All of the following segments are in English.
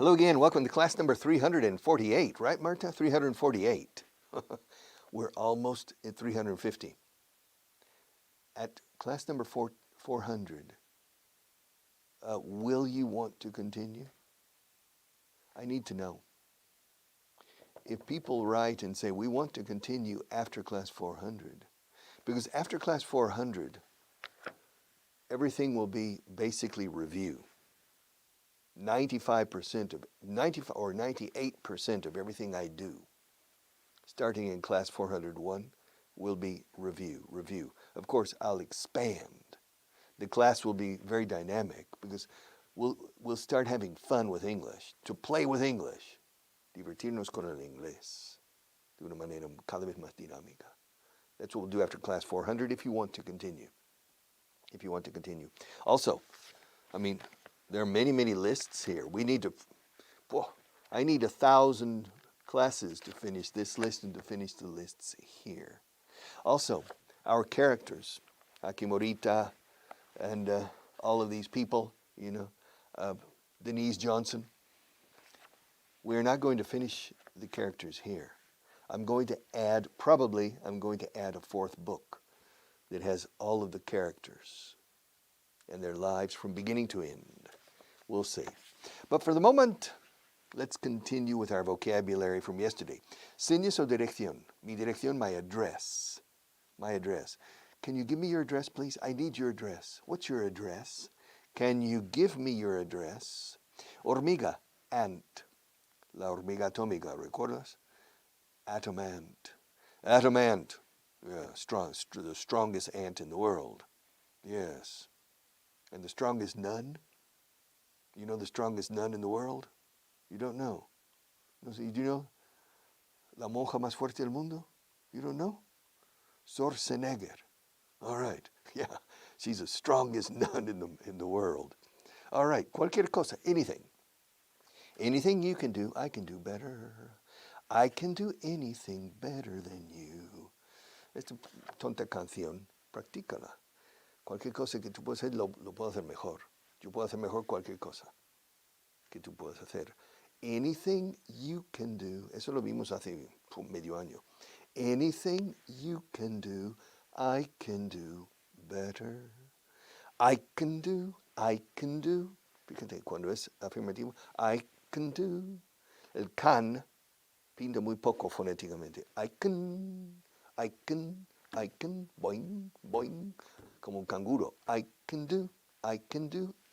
Hello again. Welcome to class number 348, right, Marta? 348. We're almost at 350. At class number 400, will you want to continue? I need to know. If people write and say, we want to continue after class 400, because after class 400, everything will be basically review. 95% of 98% of everything I do, starting in class 401, will be review. Of course, I'll expand. The class will be very dynamic because we'll start having fun with English, to play with English, divertirnos con el inglés de una manera cada vez más dinámica. That's what we'll do after class 400 if you want to continue. Also, there are many lists here. I need 1,000 classes to finish this list and to finish the lists here. Also, our characters, Akimorita and all of these people, Denise Johnson. We're not going to finish the characters here. I'm going to add a fourth book that has all of the characters and their lives from beginning to end. We'll see. But for the moment, let's continue with our vocabulary from yesterday. Señas o dirección. Mi dirección, my address. My address. Can you give me your address, please? I need your address. What's your address? Can you give me your address? Hormiga, ant. La hormiga atómica, ¿recuerdas? Atom ant. Atom ant. Yeah, the strongest ant in the world. Yes. And the strongest nun? You know the strongest nun in the world? You don't know. Do you know la monja más fuerte del mundo? You don't know? Schwarzenegger. All right. Yeah, she's the strongest nun in the world. All right. Cualquier cosa, anything. Anything you can do, I can do better. I can do anything better than you. Esta tonta canción, practícala. Cualquier cosa que tú puedas hacer, lo puedo hacer mejor. Yo puedo hacer mejor cualquier cosa que tú puedas hacer. Anything you can do, eso lo vimos hace medio año. Anything you can do, I can do better. I can do. Fíjate, cuando es afirmativo, I can do. El can pinta muy poco fonéticamente. I can, boing, boing, como un canguro. I can do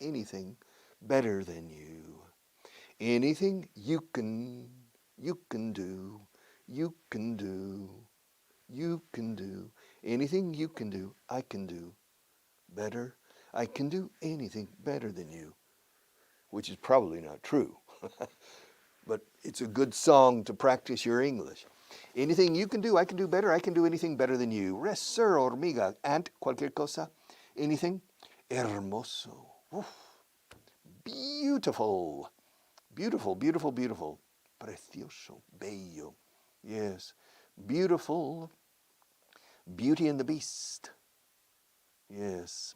anything better than you. Anything you can do. Anything you can do, I can do better. I can do anything better than you, which is probably not true. But it's a good song to practice your English. Anything you can do, I can do better. I can do anything better than you. Res, sir, hormiga, ant, cualquier cosa. Anything. Hermoso. Uf. Beautiful. Beautiful. Precioso. Bello. Yes. Beautiful. Beauty and the Beast. Yes.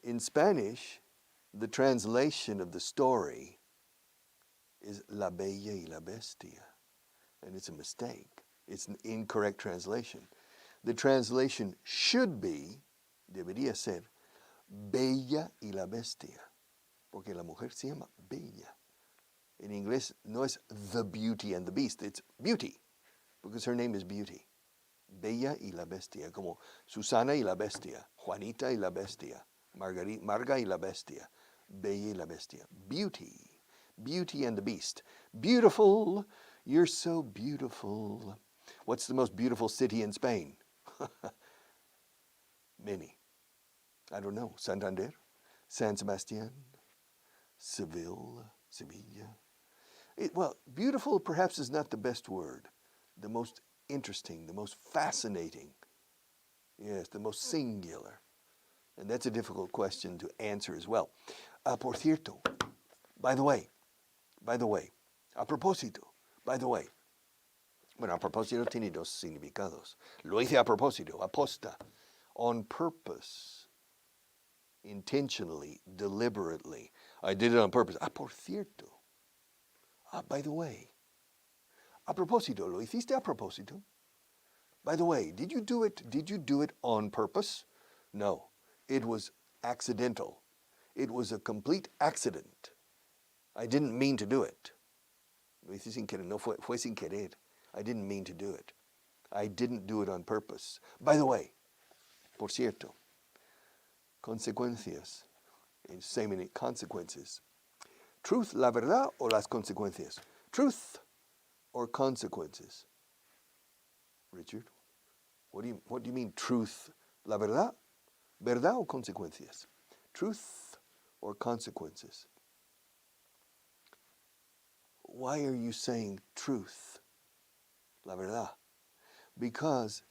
In Spanish, the translation of the story is La Bella y la Bestia. And it's a mistake. It's an incorrect translation. The translation should be, debería ser, Bella y la Bestia. Porque la mujer se llama Bella. En inglés no es The Beauty and the Beast, it's Beauty. Because her name is Beauty. Bella y la Bestia. Como Susana y la Bestia. Juanita y la Bestia. Marga y la Bestia. Bella y la Bestia. Beauty. Beauty and the Beast. Beautiful. You're so beautiful. What's the most beautiful city in Spain? Many. I don't know. Santander? San Sebastian? Sevilla? Well, beautiful perhaps is not the best word. The most interesting, the most fascinating. Yes, the most singular. And that's a difficult question to answer as well. Por cierto, by the way, a propósito, by the way. Bueno, a propósito tiene dos significados. Lo hice a propósito, aposta, on purpose, intentionally, deliberately. I did it on purpose. Por cierto, Ah, by the way, a propósito, lo hiciste a propósito. By the way, did you do it on purpose? No, it was accidental. It was a complete accident. I didn't mean to do it. Lo hice sin querer, no fue sin querer. I didn't mean to do it. I didn't do it on purpose. By the way, por cierto, consecuencias, so many consequences. Truth, la verdad, o las consecuencias? Truth or consequences? Richard, what do you mean truth? La verdad? ¿Verdad o consecuencias? Truth or consequences? Why are you saying truth? La verdad. Because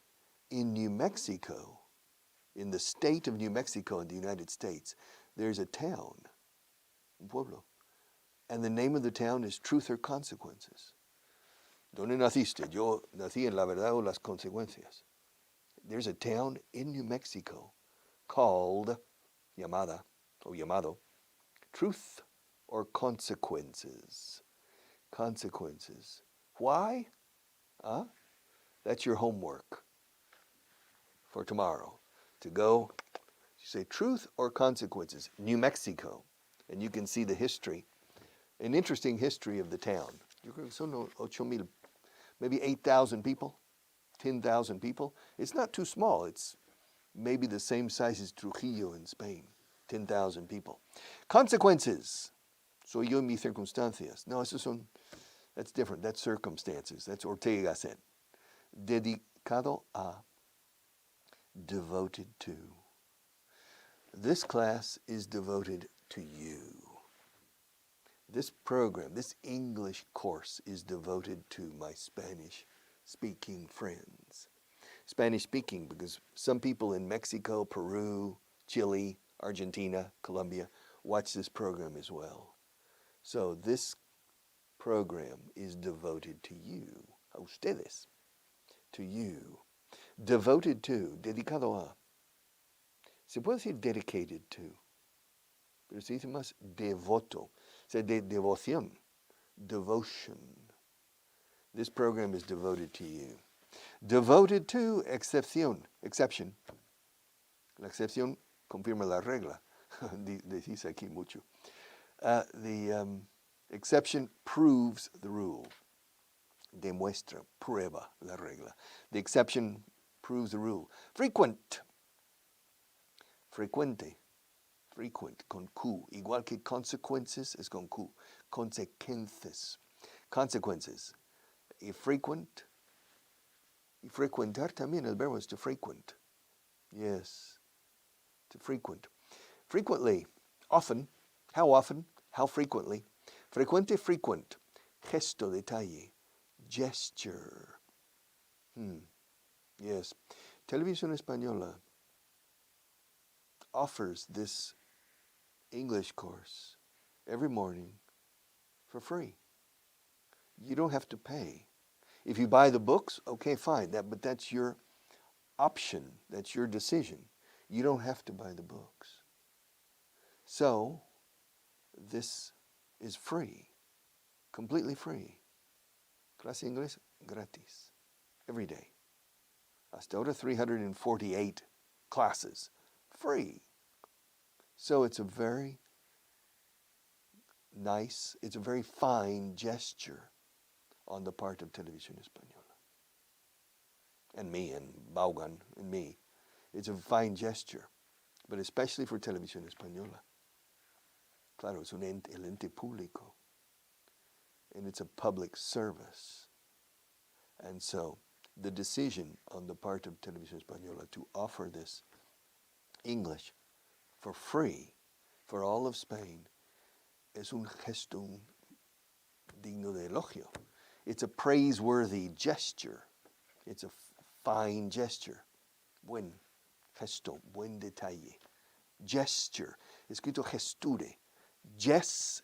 in New Mexico, in the state of New Mexico in the United States, there's a town, un pueblo, and the name of the town is Truth or Consequences. ¿Dónde naciste? Yo nací en la verdad o las consecuencias. There's a town in New Mexico called, llamado, Truth or Consequences. Consequences. Why? That's your homework for tomorrow. To go, you say truth or consequences, New Mexico. And you can see the history, an interesting history of the town. Yo creo que son 8,000, maybe 8,000 people, 10,000 people. It's not too small. It's maybe the same size as Trujillo in Spain, 10,000 people. Consequences. Soy yo en mis circunstancias. No, that's different. That's circumstances. That's Ortega said. Dedicado a, devoted to. This class is devoted to you. This program, this English course is devoted to my Spanish-speaking friends. Spanish-speaking because some people in Mexico, Peru, Chile, Argentina, Colombia watch this program as well. So this program is devoted to you, a ustedes, to you. Devoted to, dedicado a. Se puede decir dedicated to, pero se dice más devoto. Se de devoción, devotion. This program is devoted to you. Devoted to exception. La excepción confirma la regla. Decís aquí mucho. The exception proves the rule. Demuestra, prueba la regla. The exception proves the rule. Frequent. Frecuente. Frequent, con Q. Igual que consequences es con Q. Consequences. Consequences. Y frequent. Y frecuentar también, el verbo es to frequent. Yes. To frequent. Frequently. Often. How frequently. Frecuente, frequent. Gesto, detalle. Gesture. Yes. Televisión Española offers this English course every morning for free. You don't have to pay. If you buy the books, okay, fine. But that's your option. That's your decision. You don't have to buy the books. So, this is free. Completely free. Clase Inglés gratis. Every day. Hasta ahora 348 classes. Free. So it's a very nice, it's a very fine gesture on the part of Televisión Española. And me, and Baugan, and me. It's a fine gesture, but especially for Televisión Española. Claro, es el ente público. And it's a public service. And so, the decision on the part of Televisión Española to offer this English for free for all of Spain es un gesto digno de elogio. It's a praiseworthy gesture. It's a fine gesture. Buen gesto, buen detalle. Gesture, escrito gesture. Yes,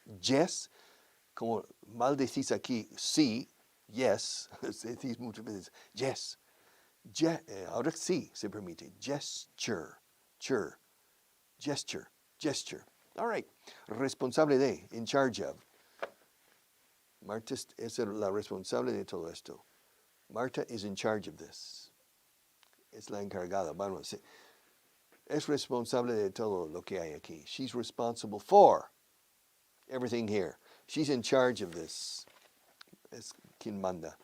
como mal decís aquí, sí, yes, decís muchas veces, yes. Ahora sí se permite. Gesture. Gesture. All right. Responsable de, in charge of. Marta es la responsable de todo esto. Marta is in charge of this. Es la encargada. Bueno, es responsable de todo lo que hay aquí. She's responsible for everything here. She's in charge of this. Es quien manda.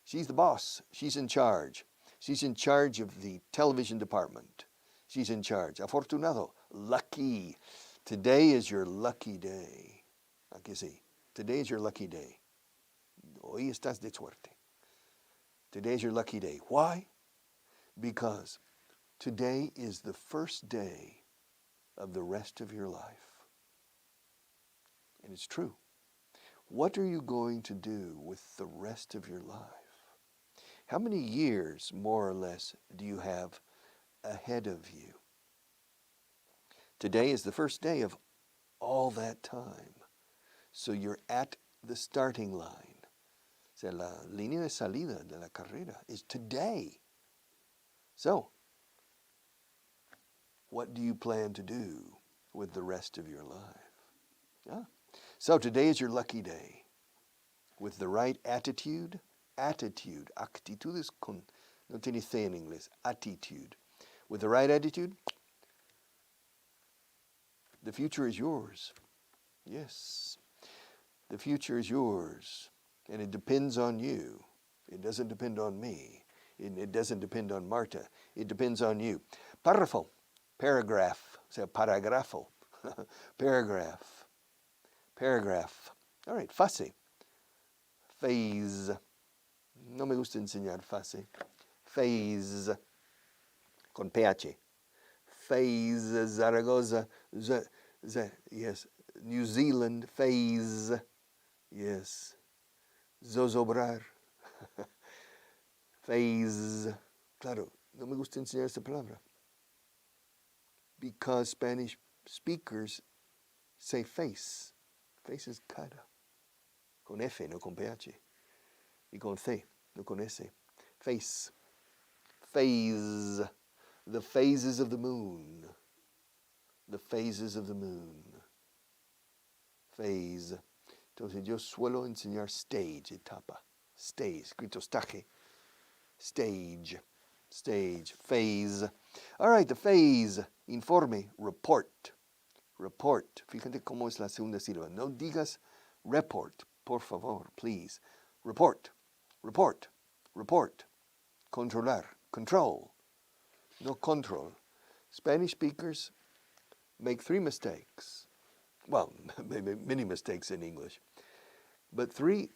She's the boss. She's in charge. She's in charge of the television department. She's in charge. Afortunado. Lucky. Today is your lucky day. Aquí sí. Today is your lucky day. Hoy estás de suerte. Today is your lucky day. Why? Because today is the first day of the rest of your life. And it's true. What are you going to do with the rest of your life? How many years, more or less, do you have ahead of you? Today is the first day of all that time. So you're at the starting line. O sea, la línea de salida de la carrera is today. So, what do you plan to do with the rest of your life? Yeah. So today is your lucky day. With the right attitude, actitud es con, no tiene C en inglés, attitude. With the right attitude, the future is yours. Yes, the future is yours. And it depends on you. It doesn't depend on me. It doesn't depend on Marta. It depends on you. Párrafo, paragraph, o sea, paragrafo, paragraph, paragraph. All right, fase, phase. No me gusta enseñar fase. Phase, con PH. Phase, Zaragoza, yes. New Zealand, phase, yes. Zozobrar, phase. Claro, no me gusta enseñar esta palabra. Because Spanish speakers say face. Face is cara. Con F, no con PH. Y con C, no con S. Face. Phase. The phases of the moon. The phases of the moon. Phase. Entonces yo suelo enseñar stage, etapa. Stage, escrito stage. Stage. Stage. Phase. All right, the phase. Informe. Report. Report. Fíjate cómo es la segunda sílaba. No digas report, por favor, please. Report. Report. Report. Controlar. Control. No control. Spanish speakers make 3 mistakes. Well, many mistakes in English. But 3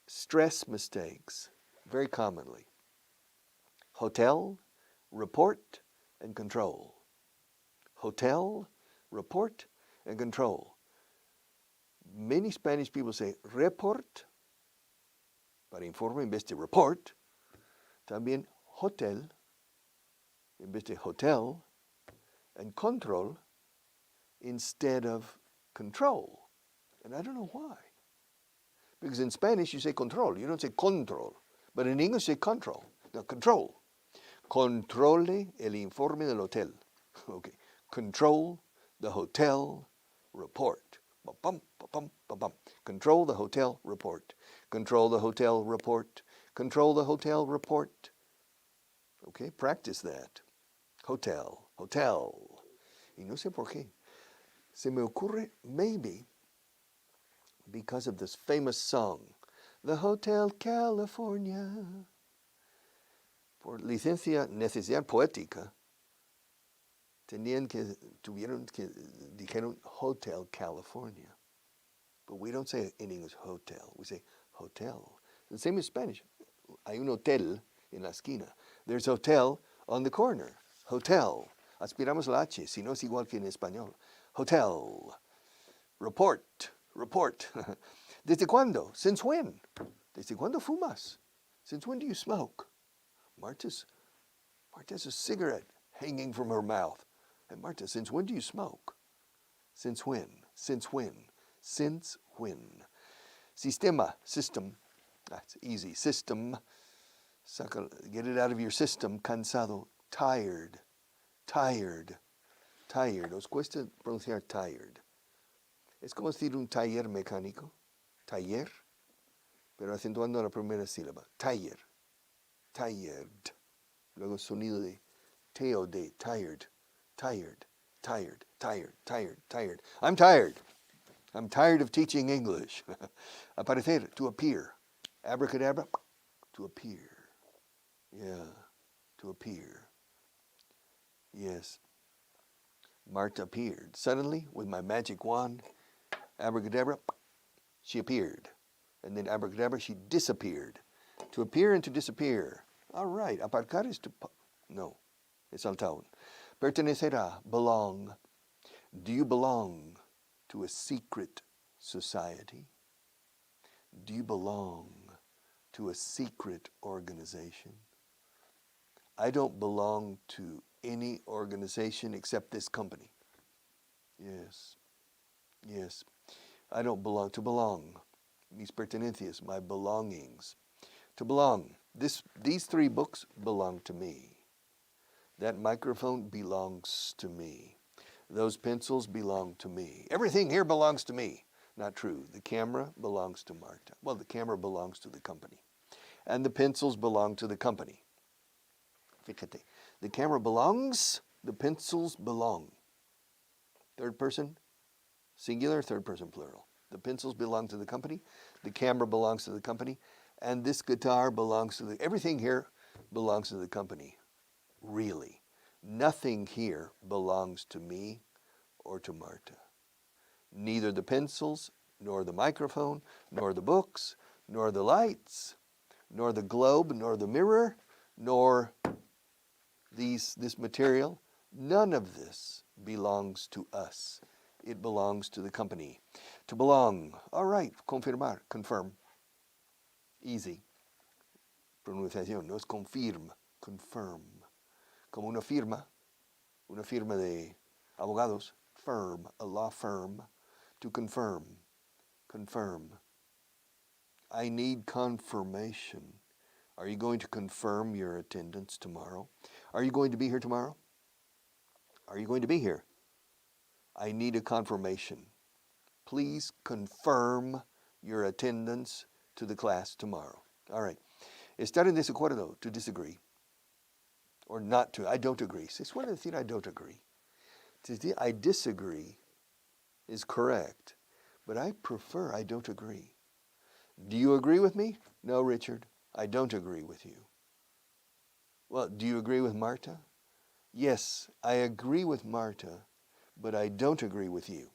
stress mistakes, very commonly. Hotel, report, and control. Hotel, report, and control. Many Spanish people say report, para informe en vez de report. También hotel, en vez de hotel, and control instead of control. And I don't know why. Because in Spanish you say control, you don't say control. But in English you say control. No, control. Controle el informe del hotel. Okay. Control the hotel report. Ba-bum, ba-bum, ba-bum. Control the hotel report. Control the hotel report. Control the hotel report. Okay, practice that. Hotel, hotel. Y no sé por qué. Se me ocurre, maybe, because of this famous song, The Hotel California. Por licencia, necesidad poética, dijeron Hotel California. But we don't say in English hotel, we say hotel. The same as Spanish. Hay un hotel en la esquina. There's hotel on the corner. Hotel. Aspiramos la H, si no es igual que en español. Hotel. Report. Report. ¿Desde cuándo? Since when? ¿Desde cuándo fumas? Since when do you smoke? Marta's a cigarette hanging from her mouth. And Marta, since when do you smoke? Since when? Since when? Since when? Sistema, system. That's easy. System. Get it out of your system. Cansado. Tired. Tired. Tired. ¿Os cuesta pronunciar tired? Es como decir un taller mecánico. Taller. pero acentuando la primera sílaba. Tired, tired. Luego sonido de T o D, tired, tired, tired, tired, tired, tired. I'm tired. I'm tired of teaching English. Aparecer, to appear. Abracadabra, to appear. Yeah, to appear. Yes. Marta appeared. Suddenly, with my magic wand, abracadabra, she appeared. And then abracadabra, she disappeared. To appear and to disappear. All right. Aparcar is to... No, it's saltado. Pertenecerá, belong. Do you belong to a secret society? Do you belong to a secret organization? I don't belong to any organization except this company. Yes, yes. I don't belong. To belong, mis pertenencias, my belongings. To belong. These 3 books belong to me. That microphone belongs to me. Those pencils belong to me. Everything here belongs to me. Not true. The camera belongs to Marta. Well, the camera belongs to the company. And the pencils belong to the company. Fíjate. The camera belongs, the pencils belong. Third person, singular, third person, plural. The pencils belong to the company. The camera belongs to the company. And this guitar belongs to everything here belongs to the company. Really. Nothing here belongs to me or to Marta. Neither the pencils, nor the microphone, nor the books, nor the lights, nor the globe, nor the mirror, nor this material. None of this belongs to us. It belongs to the company. To belong. All right. Confirmar. Confirm. Easy. Pronunciación. No es confirm. Confirm. Como una firma de abogados. Firm. A law firm. To confirm. Confirm. I need confirmation. Are you going to confirm your attendance tomorrow? Are you going to be here tomorrow? Are you going to be here? I need a confirmation. Please confirm your attendance to the class tomorrow. All right. Estar en desacuerdo, to disagree. Or not to, I don't agree. Se suele decir I don't agree. I disagree is correct, but I prefer I don't agree. Do you agree with me? No, Richard, I don't agree with you. Well, do you agree with Marta? Yes, I agree with Marta, but I don't agree with you.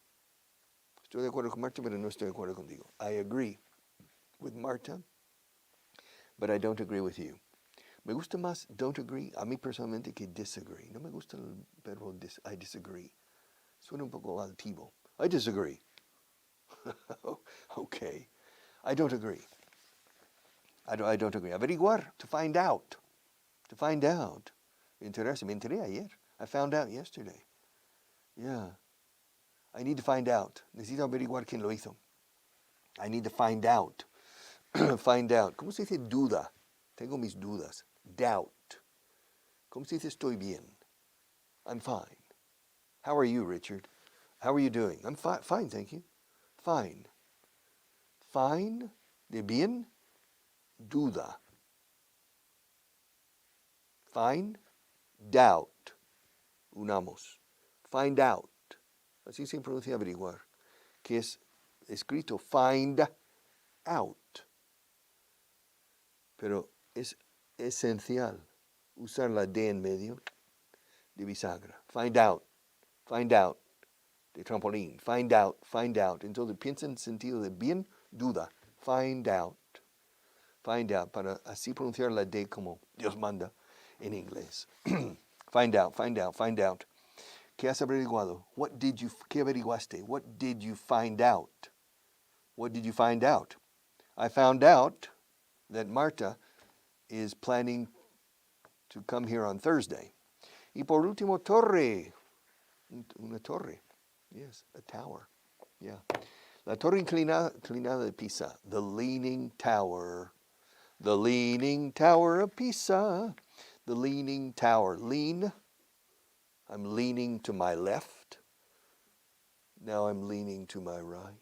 Estoy de acuerdo con Marta, pero no estoy de acuerdo contigo. I agree with Marta, but I don't agree with you. Me gusta más don't agree a mí personalmente que disagree. No me gusta el verbo I disagree. Suena un poco altivo. I disagree. Okay. I don't agree. I don't agree. Averiguar, to find out. To find out. Me enteré ayer. I found out yesterday. Yeah. I need to find out. Necesito averiguar quién lo hizo. I need to find out. Find out. ¿Cómo se dice duda? Tengo mis dudas. Doubt. ¿Cómo se dice estoy bien? I'm fine. How are you, Richard? How are you doing? I'm fine, thank you. Fine. Fine, de bien, duda. Find, doubt. Unamos. Find out. Así se pronuncia averiguar. Que es escrito find out. Pero es esencial usar la D en medio de bisagra. Find out. Find out. De trampolín. Find out. Find out. Entonces piensa en sentido de bien, duda. Find out. Find out. Para así pronunciar la D como Dios manda en inglés. Find out. Find out. Find out. ¿Qué has averiguado? ¿Qué averiguaste? What did you find out? What did you find out? I found out that Marta is planning to come here on Thursday. Y por último, torre. Una torre. Yes, a tower. Yeah. La torre inclinada de Pisa. The leaning tower. The leaning tower of Pisa. The leaning tower. Lean. I'm leaning to my left. Now I'm leaning to my right.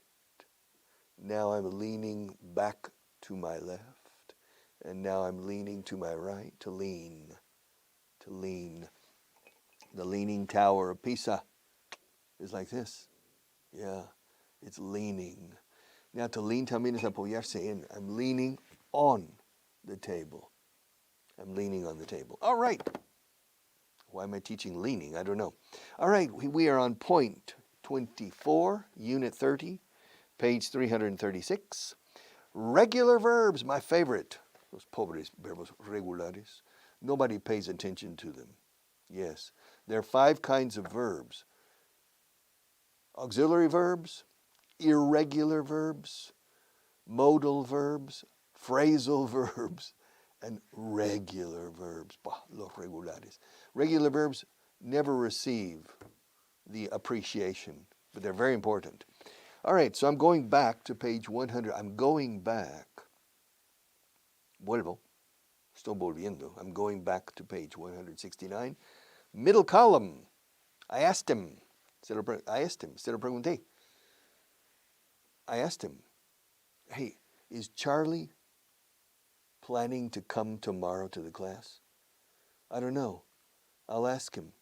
Now I'm leaning back to my left, and now I'm leaning to my right, to lean, to lean. The Leaning Tower of Pisa is like this. Yeah, it's leaning. Now to lean también es apoyarse en. I'm leaning on the table. I'm leaning on the table. All right. Why am I teaching leaning? I don't know. All right, we are on point 24, unit 30, page 336. Regular verbs, my favorite. Los pobres verbos regulares. Nobody pays attention to them. Yes, there are 5 kinds of verbs. Auxiliary verbs, irregular verbs, modal verbs, phrasal verbs, and regular verbs. Bah, los regulares. Regular verbs never receive the appreciation, but they're very important. All right, so I'm going back to page 100. I'm going back. Vuelvo. Estoy volviendo. I'm going back to page 169. Middle column. I asked him. Se lo pregunté. I asked him, hey, is Charlie planning to come tomorrow to the class? I don't know. I'll ask him.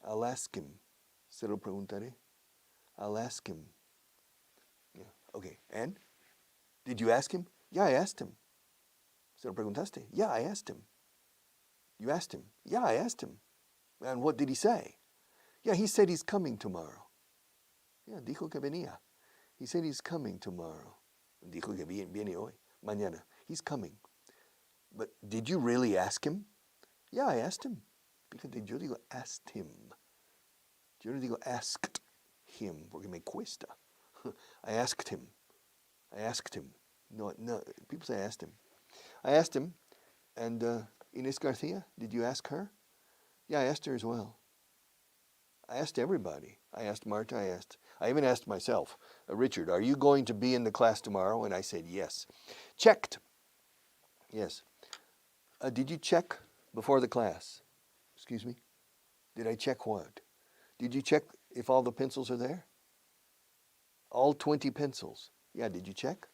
I'll ask him. Se lo preguntaré. I'll ask him. Yeah. Okay, and? Did you ask him? Yeah, I asked him. Se lo preguntaste? Yeah, I asked him. You asked him? Yeah, I asked him. And what did he say? Yeah, he said he's coming tomorrow. Yeah, dijo que venía. He said he's coming tomorrow. Dijo que viene hoy, mañana. He's coming. But did you really ask him? Yeah, I asked him. Because yo digo asked him. Yo no digo asked him, porque me cuesta. I asked him. I asked him. No, people say I asked him. I asked him, and Inés Garcia, did you ask her? Yeah, I asked her as well. I asked everybody. I asked Marta, I even asked myself, Richard, are you going to be in the class tomorrow? And I said yes. Checked. Yes. Did you check before the class? Excuse me? Did I check what? Did you check if all the pencils are there? All 20 pencils. Yeah, did you check?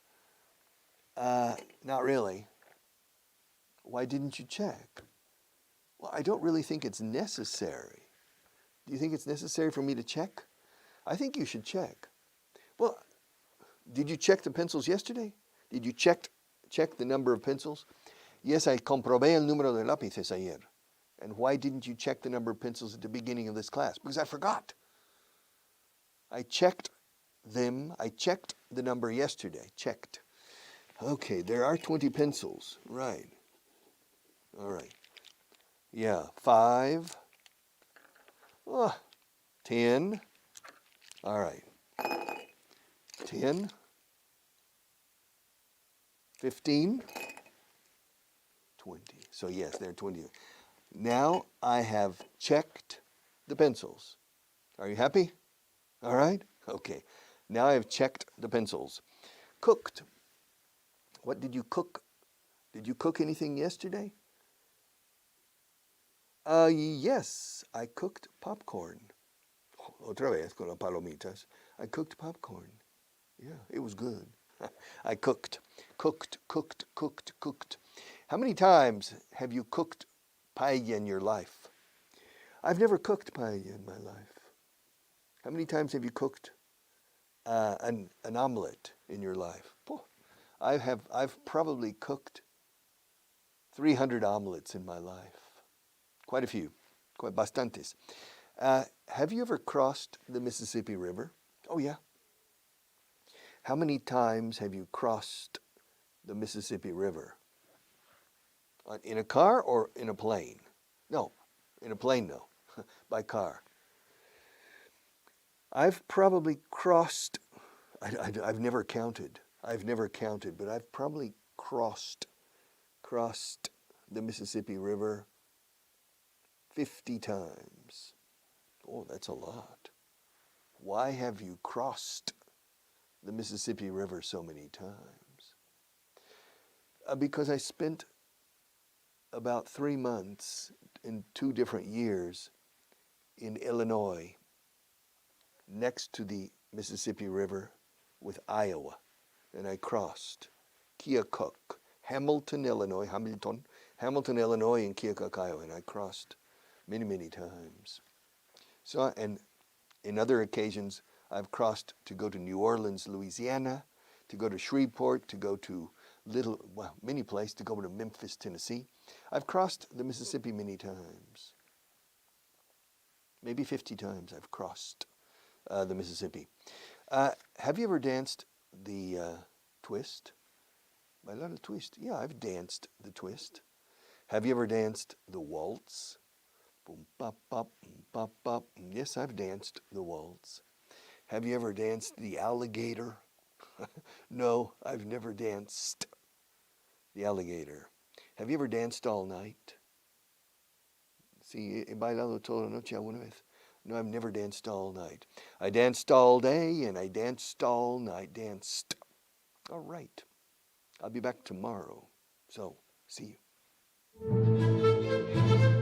Not really. Why didn't you check? Well, I don't really think it's necessary. Do you think it's necessary for me to check? I think you should check. Well, did you check the pencils yesterday? Did you check the number of pencils? Yes, I comprobé el número de lápices ayer. And why didn't you check the number of pencils at the beginning of this class? Because I forgot. I checked them. I checked the number yesterday. Checked. Okay, there are 20 pencils. Right. All right. Yeah, 5. 10. All right. 10. 15. 20. So yes, there are 20. Now I have checked the pencils. Are you happy? All right? Okay. Now I've checked the pencils. Cooked. What did you cook? Did you cook anything yesterday? Yes, I cooked popcorn. Otra vez con las palomitas. I cooked popcorn. Yeah, it was good. I cooked. How many times have you cooked paella in your life? I've never cooked paella in my life. How many times have you cooked an omelet in your life? I've probably cooked 300 omelets in my life. Quite a few, quite bastantes. Have you ever crossed the Mississippi River? Oh yeah. How many times have you crossed the Mississippi River? In a car or in a plane? No, in a plane, no. By car. I've probably crossed, I've never counted. But I've probably crossed the Mississippi River 50 times. Oh, that's a lot. Why have you crossed the Mississippi River so many times? Because I spent about 3 months in 2 different years in Illinois, next to the Mississippi River with Iowa, and I crossed Keokuk, Hamilton, Illinois, Hamilton, Illinois, and Keokuk, Iowa, and I crossed many, many times. So, and in other occasions, I've crossed to go to New Orleans, Louisiana, to go to Shreveport, to go to many places, to go to Memphis, Tennessee. I've crossed the Mississippi many times. Maybe 50 times I've crossed the Mississippi. Have you ever danced the twist? My little twist. Yeah, I've danced the twist. Have you ever danced the waltz? Boom, bop, bop, bop, bop. Yes, I've danced the waltz. Have you ever danced the alligator? No, I've never danced the alligator. Have you ever danced all night? Sí, he bailado toda la noche alguna vez. No, I've never danced all night. I danced all day and I danced all night. Danced. All right. I'll be back tomorrow. So, see you.